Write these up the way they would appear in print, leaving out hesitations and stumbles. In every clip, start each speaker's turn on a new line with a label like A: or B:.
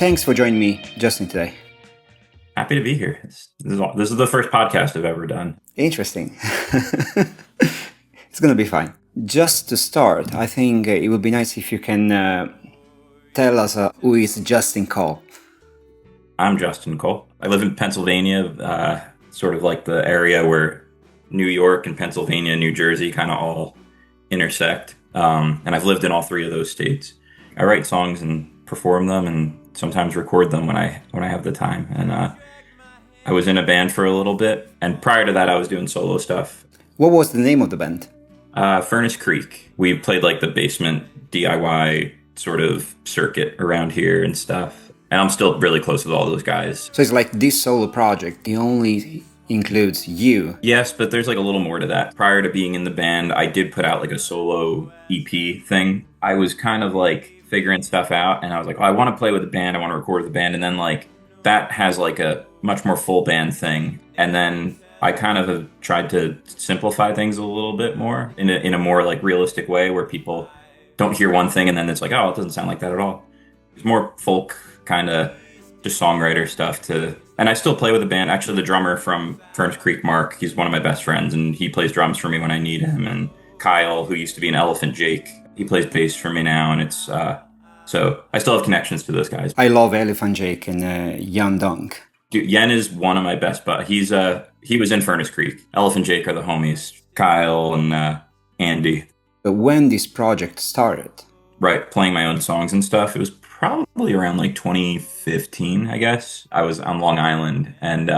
A: Thanks for joining me, Justin, today.
B: Happy to be here. This is the first podcast I've ever done.
A: Interesting. It's going to be fine. Just to start, I think it would be nice if you can tell us who is Justin Cole.
B: I'm Justin Cole. I live in Pennsylvania, sort of like the area where New York and Pennsylvania, New Jersey kind of all intersect. And I've lived in all three of those states. I write songs and perform them and sometimes record them when I have the time. And I was in a band for a little bit. And prior to that, I was doing solo stuff.
A: What was the name of the band?
B: Furnace Creek. We played like the basement DIY sort of circuit around here and stuff. And I'm still really close with all those guys.
A: So it's like this solo project, it only includes you.
B: Yes, but there's like a little more to that. Prior to being in the band, I did put out like a solo EP thing. I was kind of like figuring stuff out and I was like, oh, I want to play with the band, I want to record with the band. And then like that has like a much more full band thing. And then I kind of have tried to simplify things a little bit more in a more like realistic way where people don't hear one thing and then it's like, oh, it doesn't sound like that at all. It's more folk kind of just songwriter stuff and I still play with the band. Actually, the drummer from Furnace Creek, Mark, he's one of my best friends and he plays drums for me when I need him. And Kyle, who used to be an Elephant Jake, he plays bass for me now. And it's, so I still have connections to those guys.
A: I love Elephant Jake and Yan Dunk.
B: Dude, Yen is one of my best, but he was in Furnace Creek. Elephant Jake are the homies. Kyle and Andy.
A: But when this project started?
B: Right, playing my own songs and stuff. It was probably around like 2015, I guess. I was on Long Island and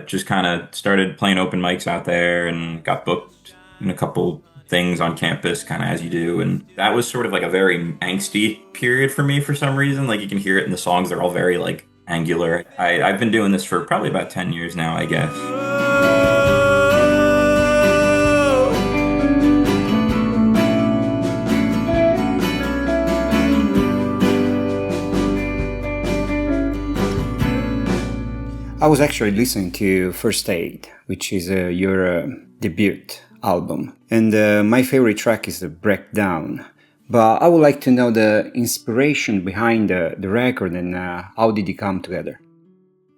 B: just kind of started playing open mics out there and got booked in a couple things on campus, kind of as you do. And that was sort of like a very angsty period for me for some reason. Like you can hear it in the songs. They're all very like angular. I've been doing this for probably about 10 years now, I guess.
A: I was actually listening to First Aid, which is your debut album. And my favorite track is the Breakdown. But I would like to know the inspiration behind the record and how did it come together?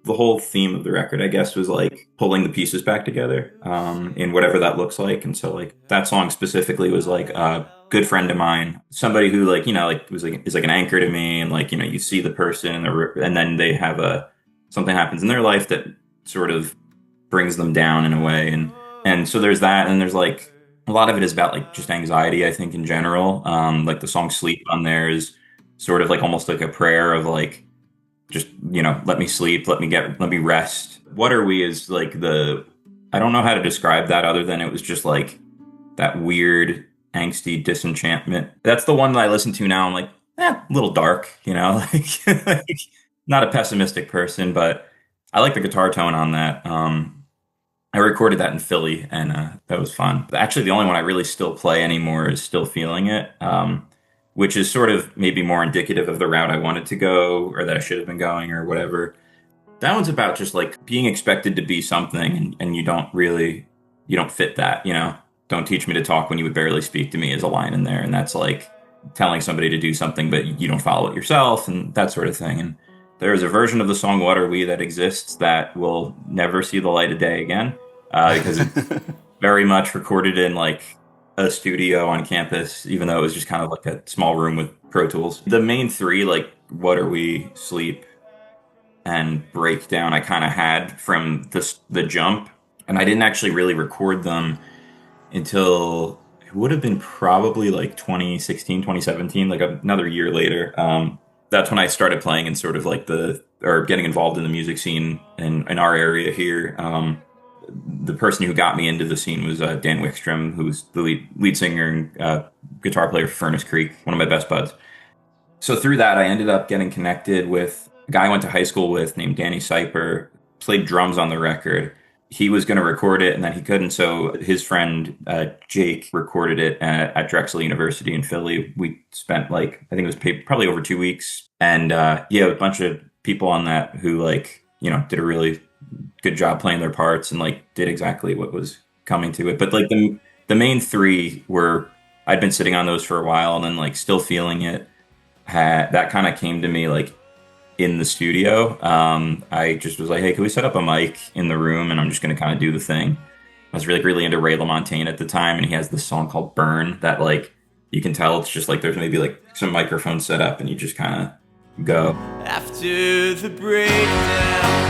B: The whole theme of the record, I guess, was like pulling the pieces back together in whatever that looks like. And so like that song specifically was like a good friend of mine, somebody who like, you know, like is like an anchor to me. And like, you know, you see the person and then they have something happens in their life that sort of brings them down in a way. And so there's that. And there's like, a lot of it is about like just anxiety, I think, in general. Like the song Sleep on there is sort of like almost like a prayer of like, just, you know, let me sleep, let me rest. What Are We is like I don't know how to describe that other than it was just like that weird angsty disenchantment. That's the one that I listen to now. I'm like, a little dark, you know, like not a pessimistic person, but I like the guitar tone on that. I recorded that in Philly, and that was fun. Actually, the only one I really still play anymore is Still Feeling It, which is sort of maybe more indicative of the route I wanted to go or that I should have been going or whatever. That one's about just like being expected to be something and you don't fit that, you know? Don't teach me to talk when you would barely speak to me is a line in there. And that's like telling somebody to do something, but you don't follow it yourself and that sort of thing. And there is a version of the song What Are We that exists that will never see the light of day again because it's very much recorded in like a studio on campus, even though it was just kind of like a small room with Pro Tools. The main three, like What Are We, Sleep, and Breakdown, I kind of had from the jump. And I didn't actually really record them until it would have been probably like 2016, 2017, like another year later. That's when I started playing in sort of like getting involved in the music scene in our area here. The person who got me into the scene was Dan Wickstrom, who's the lead singer and guitar player for Furnace Creek, one of my best buds. So through that, I ended up getting connected with a guy I went to high school with named Danny Seiper, played drums on the record. He was going to record it and then he couldn't. So his friend, Jake, recorded it at Drexel University in Philly. We spent I think it was probably over 2 weeks. And a bunch of people on that who did a really good job playing their parts and did exactly what was coming to it. But the main three were, I'd been sitting on those for a while and then Still Feeling It that kind of came to me in the studio. I just was like, hey, can we set up a mic in the room and I'm just going to kind of do the thing. I was really into Ray LaMontagne at the time, and he has this song called Burn that like you can tell it's just like there's maybe like some microphones set up and you just kind of go.
C: After the breakdown.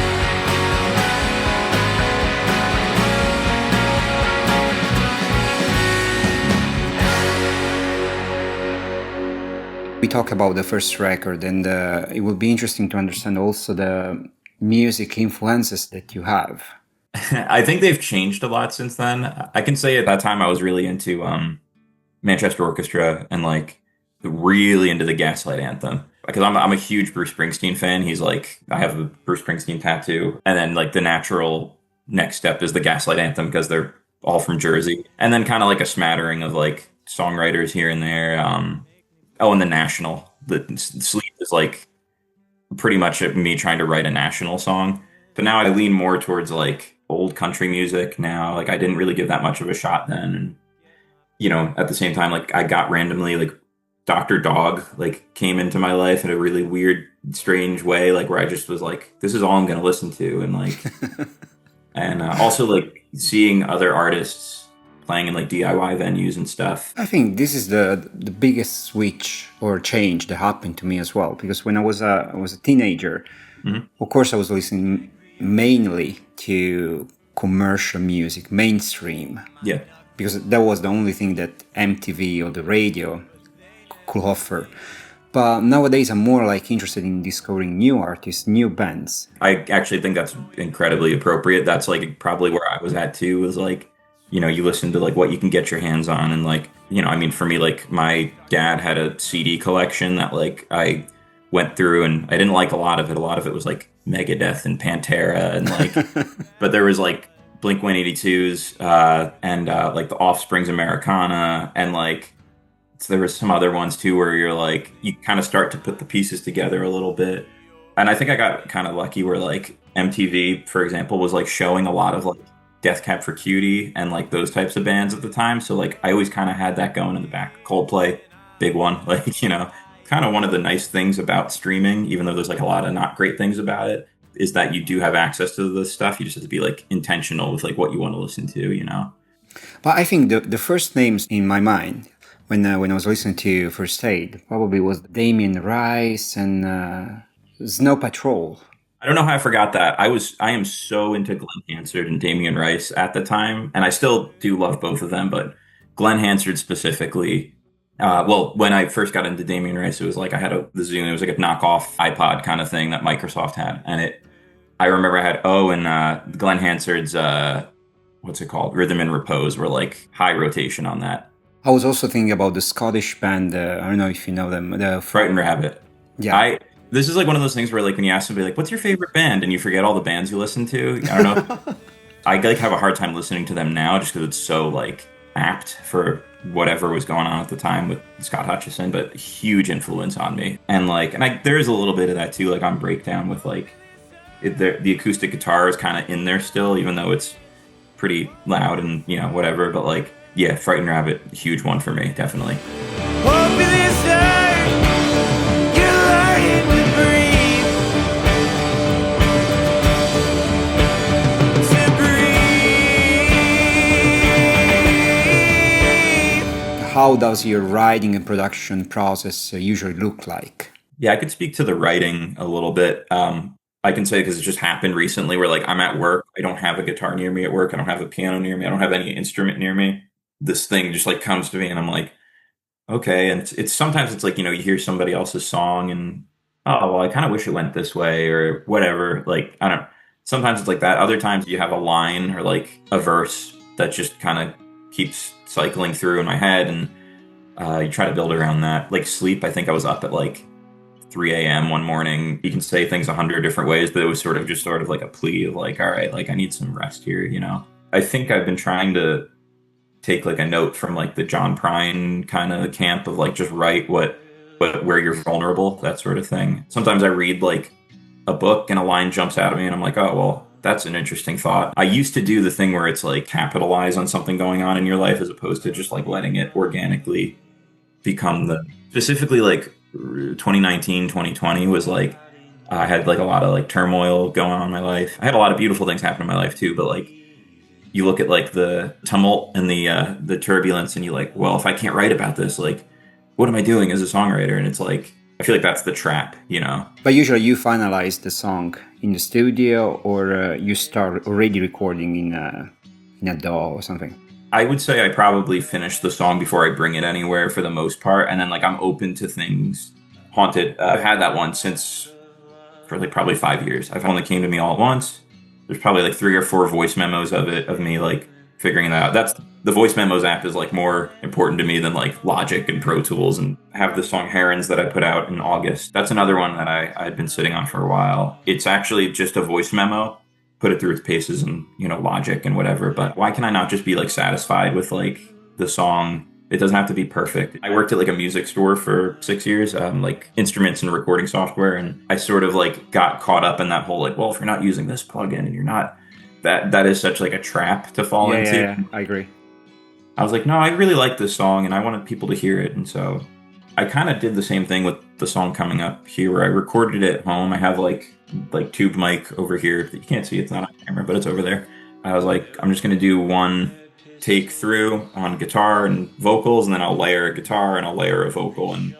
A: We talk about the first record, and it will be interesting to understand also the music influences that you have.
B: I think they've changed a lot since then. I can say at that time I was really into Manchester Orchestra and like really into the Gaslight Anthem because I'm a huge Bruce Springsteen fan. He's like, I have a Bruce Springsteen tattoo, and then like the natural next step is the Gaslight Anthem because they're all from Jersey, and then kind of like a smattering of like songwriters here and there. Oh, and the National. The Sleep is like pretty much me trying to write a national song. But now I lean more towards like old country music now. Like I didn't really give that much of a shot then. And, you know, at the same time, like I got randomly like Dr. Dog like came into my life in a really weird, strange way, like where I just was like, this is all I'm going to listen to. And like, and also like seeing other artists playing in like DIY venues and stuff.
A: I think this is the biggest switch or change that happened to me as well, because when I was a teenager, of course I was listening mainly to commercial music, mainstream.
B: Yeah.
A: Because that was the only thing that MTV or the radio could offer. But nowadays I'm more like interested in discovering new artists, new bands.
B: I actually think that's incredibly appropriate. That's like probably where I was at too, was like, you know, you listen to like what you can get your hands on. And like, you know, I mean, for me, like my dad had a CD collection that like I went through and I didn't like a lot of it. A lot of it was like Megadeth and Pantera and like, but there was like Blink-182's and like the Offspring's Americana. And like, so there was some other ones too, where you're like, you kind of start to put the pieces together a little bit. And I think I got kind of lucky where like MTV, for example, was like showing a lot of like Death Cab for Cutie and like those types of bands at the time. So like I always kind of had that going in the back. Coldplay, big one. Like, you know, kind of one of the nice things about streaming, even though there's like a lot of not great things about it, is that you do have access to this stuff. You just have to be like intentional with like what you want to listen to, you know?
A: But I think the first names in my mind when I was listening to First Aid probably was Damien Rice and Snow Patrol.
B: I don't know how I forgot that. I am so into Glenn Hansard and Damien Rice at the time, and I still do love both of them, but Glenn Hansard specifically. Well, when I first got into Damien Rice, it was like I had the Zune. It was like a knockoff iPod kind of thing that Microsoft had, and I remember I had and Glenn Hansard's what's it called? Rhythm and Repose were like high rotation on that.
A: I was also thinking about the Scottish band. I don't know if you know them. The
B: Frightened Rabbit.
A: Yeah.
B: This is like one of those things where like when you ask somebody like, what's your favorite band? And you forget all the bands you listen to. I don't know. I like have a hard time listening to them now just because it's so like apt for whatever was going on at the time with Scott Hutchison, but huge influence on me. And like, there is a little bit of that too, like on Breakdown with like, the acoustic guitar is kind of in there still, even though it's pretty loud and, you know, whatever. But like, yeah, Frightened Rabbit, huge one for me, definitely.
A: How does your writing and production process usually look like?
B: Yeah, I could speak to the writing a little bit. I can say because it just happened recently where like I'm at work. I don't have a guitar near me at work. I don't have a piano near me. I don't have any instrument near me. This thing just like comes to me and I'm like, okay. And it's sometimes it's like, you know, you hear somebody else's song and, oh, well, I kind of wish it went this way or whatever. Like, I don't, sometimes it's like that. Other times you have a line or like a verse that just kind of keeps cycling through in my head and you try to build around that. Like Sleep, I think I was up at like 3 a.m. one morning. You can say things 100 different ways, but it was sort of like a plea of like, all right, like I need some rest here, you know? I think I've been trying to take like a note from like the John Prine kind of camp of like just write where you're vulnerable, that sort of thing. Sometimes I read like a book and a line jumps out at me and I'm like, oh, well, that's an interesting thought. I used to do the thing where it's like capitalize on something going on in your life as opposed to just like letting it organically become specifically like 2019, 2020 was like, I had like a lot of like turmoil going on in my life. I had a lot of beautiful things happen in my life too, but like you look at like the tumult and the turbulence, and you like, well, if I can't write about this, like, what am I doing as a songwriter? And it's like, I feel like that's the trap, you know.
A: But usually you finalize the song in the studio, or you start already recording in a DAW or something.
B: I would say I probably finish the song before I bring it anywhere for the most part, and then like I'm open to things. Haunted, I've had that one since for like probably 5 years. I've only came to me all at once. There's probably like 3 or 4 voice memos of me like figuring that out. That's the voice memos app is like more important to me than like Logic and Pro Tools. And I have the song Herons that I put out in August. That's another one that I'd been sitting on for a while. It's actually just a voice memo, put it through its paces and, you know, Logic and whatever. But why can I not just be like satisfied with like the song? It doesn't have to be perfect. I worked at like a music store for 6 years, like instruments and recording software. And I sort of like got caught up in that whole like, well, if you're not using this plugin and you're not, that is such like a trap to fall into.
A: Yeah, I agree.
B: I was like, no, I really like this song and I wanted people to hear it. And so I kind of did the same thing with the song coming up here, where I recorded it at home. I have like tube mic over here that you can't see. It's not on camera, but it's over there. I was like, I'm just going to do one take through on guitar and vocals, and then I'll layer a guitar and I'll layer a vocal, and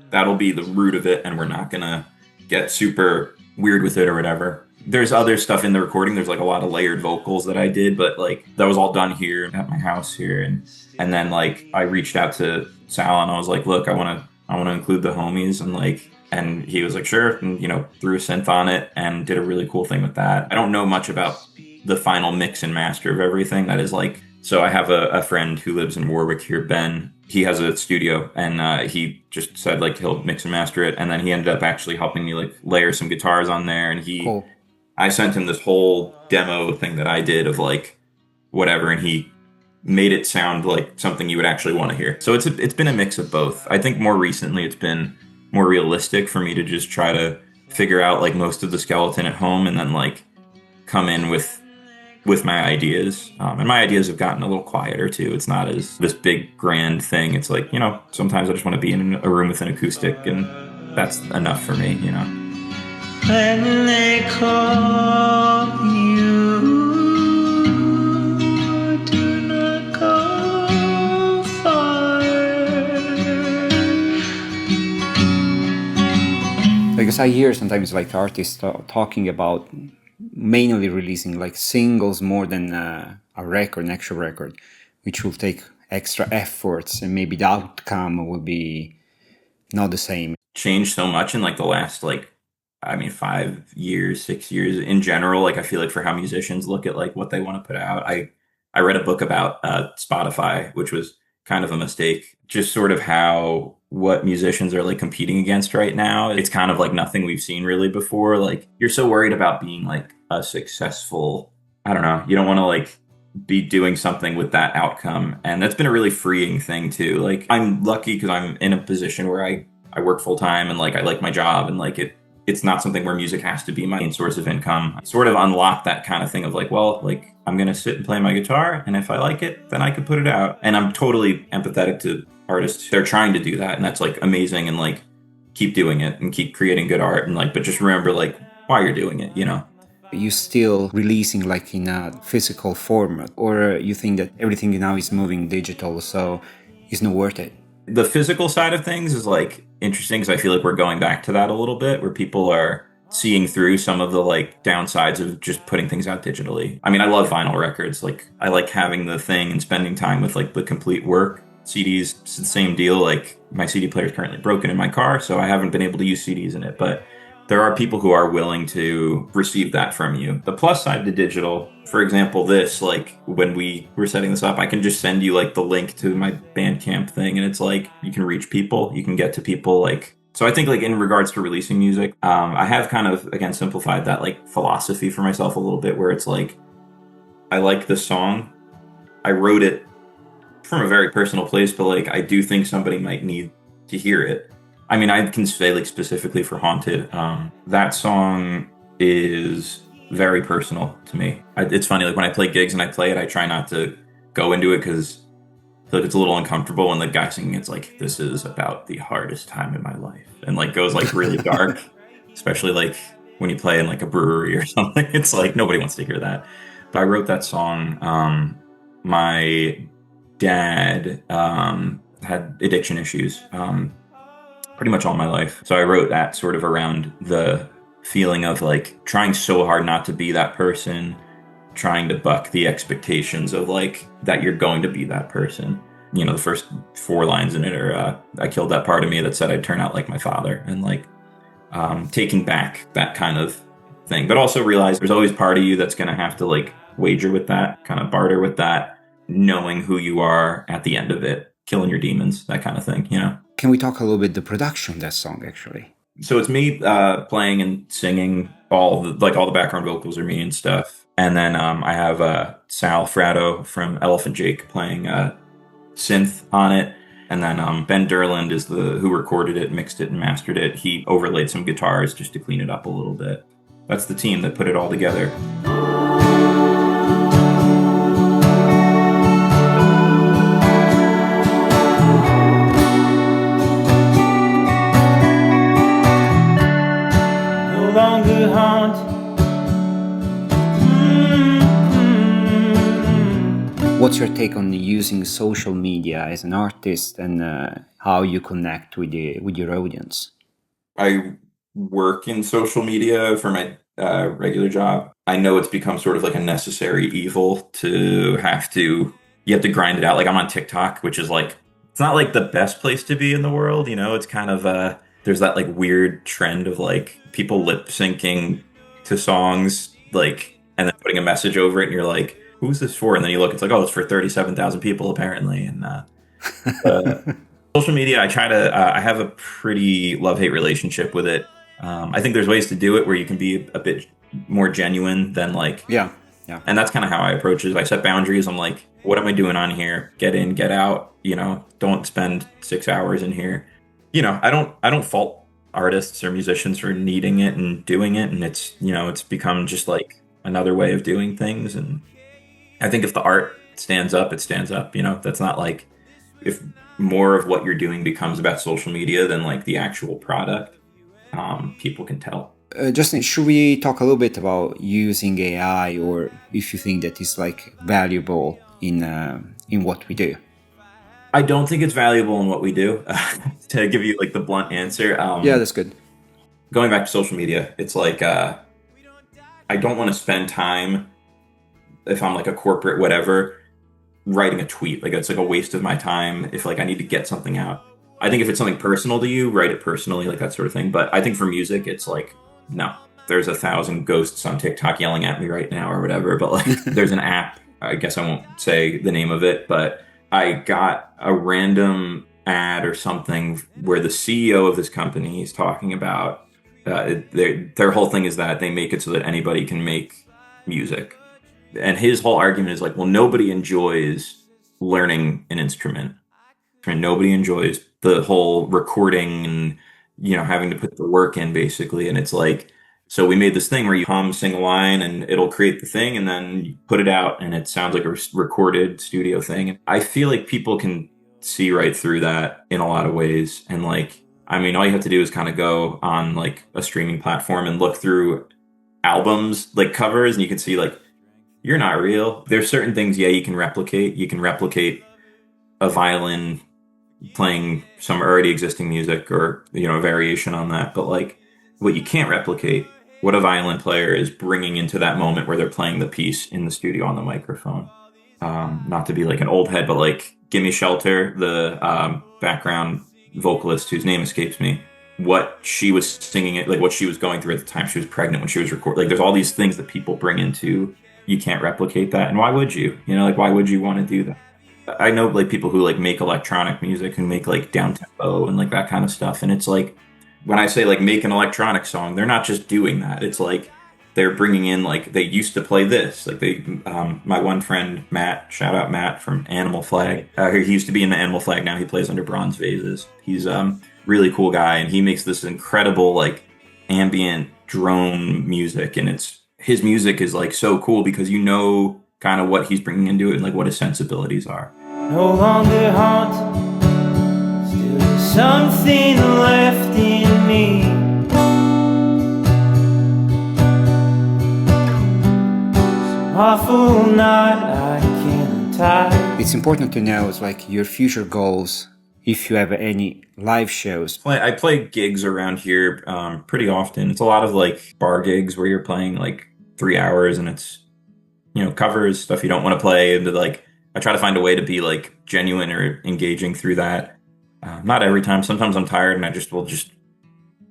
B: that'll be the root of it, and we're not gonna get super weird with it or whatever. There's other stuff in the recording. There's like a lot of layered vocals that I did, but like that was all done here at my house here, and then like I reached out to Sal and I was like, look, I want to include the homies, and he was like, sure, and you know, threw a synth on it and did a really cool thing with that. I don't know much about the final mix and master of everything. That is like, so I have a friend who lives in Warwick here, Ben. He has a studio, and he just said like he'll mix and master it, and then he ended up actually helping me like layer some guitars on there, and
A: Cool.
B: I sent him this whole demo thing that I did of like whatever, and he made it sound like something you would actually want to hear. So it's been a mix of both. I think more recently it's been more realistic for me to just try to figure out like most of the skeleton at home, and then like come in with my ideas. And my ideas have gotten a little quieter too. It's not as this big grand thing. It's like, you know, sometimes I just want to be in a room with an acoustic, and that's enough for me, you know.
C: When they call you, do not go far.
A: Because I hear sometimes like artists talking about mainly releasing like singles more than a record, an actual record, which will take extra efforts, and maybe the outcome will be not the same.
B: Changed so much in like the last 5 years, 6 years in general. Like I feel like for how musicians look at like what they want to put out. I read a book about Spotify, which was kind of a mistake. Just sort of how what musicians are like competing against right now. It's kind of like nothing we've seen really before. Like you're so worried about being like a successful, I don't know, you don't want to like be doing something with that outcome. And that's been a really freeing thing too. Like I'm lucky because I'm in a position where I work full time, and like I like my job, and like it's not something where music has to be my main source of income. I sort of unlocked that kind of thing of like, well, like I'm going to sit and play my guitar, and if I like it, then I can put it out. And I'm totally empathetic to artists. They're trying to do that, and that's like amazing, and like keep doing it and keep creating good art, and like, but just remember like why you're doing it, you know.
A: You still releasing like in a physical format, or you think that everything now is moving digital, so it's not worth it?
B: The physical side of things is like interesting because I feel like we're going back to that a little bit, where people are seeing through some of the like downsides of just putting things out digitally. I mean, I love vinyl records. Like I like having the thing and spending time with like the complete work. CDs, it's the same deal. Like my CD player is currently broken in my car, so I haven't been able to use CDs in it, but there are people who are willing to receive that from you. The plus side to digital, for example, this, like when we were setting this up, I can just send you like the link to my Bandcamp thing, and it's like you can reach people, you can get to people. Like, so I think like in regards to releasing music, I have kind of again simplified that like philosophy for myself a little bit, where it's like I like this song, I wrote it from a very personal place, but like I do think somebody might need to hear it. I mean, I can say like specifically for Haunted, that song is very personal to me. It's funny, like when I play gigs and I play it, I try not to go into it because I feel like it's a little uncomfortable when the guy singing it's like, this is about the hardest time in my life, and like goes like really dark. especially like when you play in like a brewery or something. It's like nobody wants to hear that. But I wrote that song. My dad had addiction issues pretty much all my life. So I wrote that sort of around the feeling of like trying so hard not to be that person, trying to buck the expectations of like that you're going to be that person. You know, the first 4 lines in it are I killed that part of me that said I'd turn out like my father, and like taking back that kind of thing, but also realize there's always part of you that's going to have to like wager with that, kind of barter with that, knowing who you are at the end of it, killing your demons, that kind of thing, you know?
A: Can we talk a little bit the production of that song, actually?
B: So it's me playing and singing. All the background vocals are me and stuff. And then I have Sal Fratto from Elephant Jake playing synth on it. And then Ben Derland is who recorded it, mixed it, and mastered it. He overlaid some guitars just to clean it up a little bit. That's the team that put it all together.
C: No longer haunt.
A: What's your take on using social media as an artist, and how you connect with your audience?
B: I work in social media for my regular job. I know it's become sort of like a necessary evil you have to grind it out. Like I'm on TikTok, which is like, it's not like the best place to be in the world. You know, it's kind of, there's that like weird trend of like people lip syncing to songs, like, and then putting a message over it. And you're like, who's this for? And then you look, it's like, oh, it's for 37,000 people apparently. And social media, I have a pretty love-hate relationship with it. I think there's ways to do it where you can be a bit more genuine than like,
A: yeah.
B: And that's kind of how I approach it. I set boundaries. I'm like, what am I doing on here? Get in, get out, you know, don't spend 6 hours in here. You know, I don't fault artists or musicians for needing it and doing it. And it's, you know, it's become just like another way of doing things. And I think if the art stands up, it stands up, you know. That's not like, if more of what you're doing becomes about social media than like the actual product, people can tell.
A: Justin, should we talk a little bit about using AI, or if you think that is like valuable in what we do?
B: I don't think it's valuable in what we do. To give you like the blunt answer.
A: Yeah, that's good.
B: Going back to social media, it's like I don't want to spend time, if I'm like a corporate whatever, writing a tweet. Like it's like a waste of my time if like I need to get something out. I think if it's something personal to you, write it personally, like that sort of thing. But I think for music, it's like, no, there's 1,000 ghosts on TikTok yelling at me right now or whatever. But like there's an app, I guess I won't say the name of it, but I got a random ad or something where the CEO of this company is talking about their whole thing is that they make it so that anybody can make music. And his whole argument is like, well, nobody enjoys learning an instrument. And nobody enjoys the whole recording and, you know, having to put the work in basically. And it's like, so we made this thing where you hum, sing a line, and it'll create the thing, and then you put it out, and it sounds like a recorded studio thing. I feel like people can see right through that in a lot of ways. And like, I mean, all you have to do is kind of go on like a streaming platform and look through albums, like covers, and you can see like, you're not real. There's certain things, yeah, you can replicate. You can replicate a violin playing some already existing music, or, you know, a variation on that. But like, what you can't replicate, what a violin player is bringing into that moment where they're playing the piece in the studio on the microphone. Not to be like an old head, but like Gimme Shelter, the background vocalist whose name escapes me, what she was singing it, like what she was going through at the time she was pregnant when she was recording. Like there's all these things that people bring into, you can't replicate that. And why would you? You know, like why would you want to do that? I know like people who like make electronic music, who make like down tempo and like that kind of stuff. And it's like, when I say like make an electronic song, they're not just doing that. It's like they're bringing in, like they used to play this. Like they, my one friend, Matt, shout out Matt from Animal Flag. He used to be in the Animal Flag. Now he plays under Bronze Vases. He's really cool guy. And he makes this incredible like ambient drone music. And his music is like so cool because you know kind of what he's bringing into it and like what his sensibilities are.
C: No longer haunt, still there's something left in me. awful knot I can't untie.
A: It's important to know it's like your future goals if you have any live shows.
B: I play gigs around here pretty often. It's a lot of like bar gigs where you're playing like 3 hours and it's, you know, covers, stuff you don't want to play. And like, I try to find a way to be like genuine or engaging through that. Not every time. Sometimes I'm tired and I will just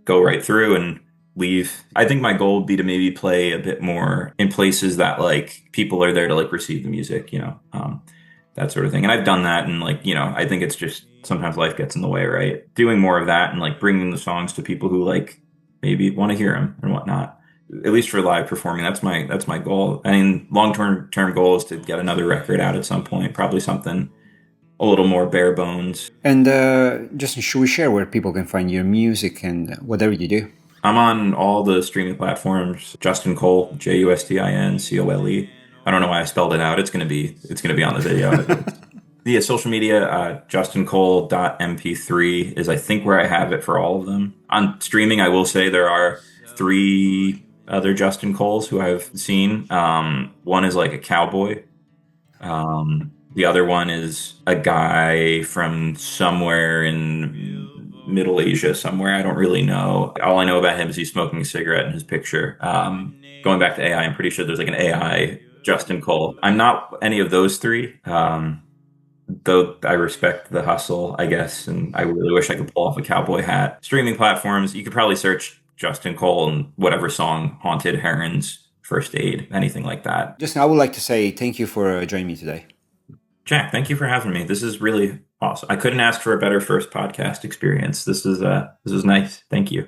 B: go right through and leave. I think my goal would be to maybe play a bit more in places that like people are there to like receive the music, you know, that sort of thing. And I've done that, and like, you know, I think it's just sometimes life gets in the way, right? Doing more of that and like bringing the songs to people who like maybe want to hear them and whatnot. At least for live performing, that's my goal. I mean, long-term goal is to get another record out at some point, probably something a little more bare bones.
A: And Justin, should we share where people can find your music and whatever you do?
B: I'm on all the streaming platforms. Justin Cole, JustinCole. I don't know why I spelled it out. It's gonna be on the video. Yeah, social media, justinCole.mp3 is I think where I have it for all of them. On streaming, I will say there are 3 other Justin Coles who I've seen. One is like a cowboy. The other one is a guy from somewhere in Middle Asia somewhere. I don't really know. All I know about him is he's smoking a cigarette in his picture. Going back to AI, I'm pretty sure there's like an AI Justin Cole. I'm not any of those 3, though I respect the hustle, I guess, and I really wish I could pull off a cowboy hat. Streaming platforms, you could probably search Justin Cole and whatever song, Haunted Herons, First Aid, anything like that.
A: Justin, I would like to say thank you for joining me today.
B: Jack, thank you for having me. This is really awesome. I couldn't ask for a better first podcast experience. This is nice. Thank you.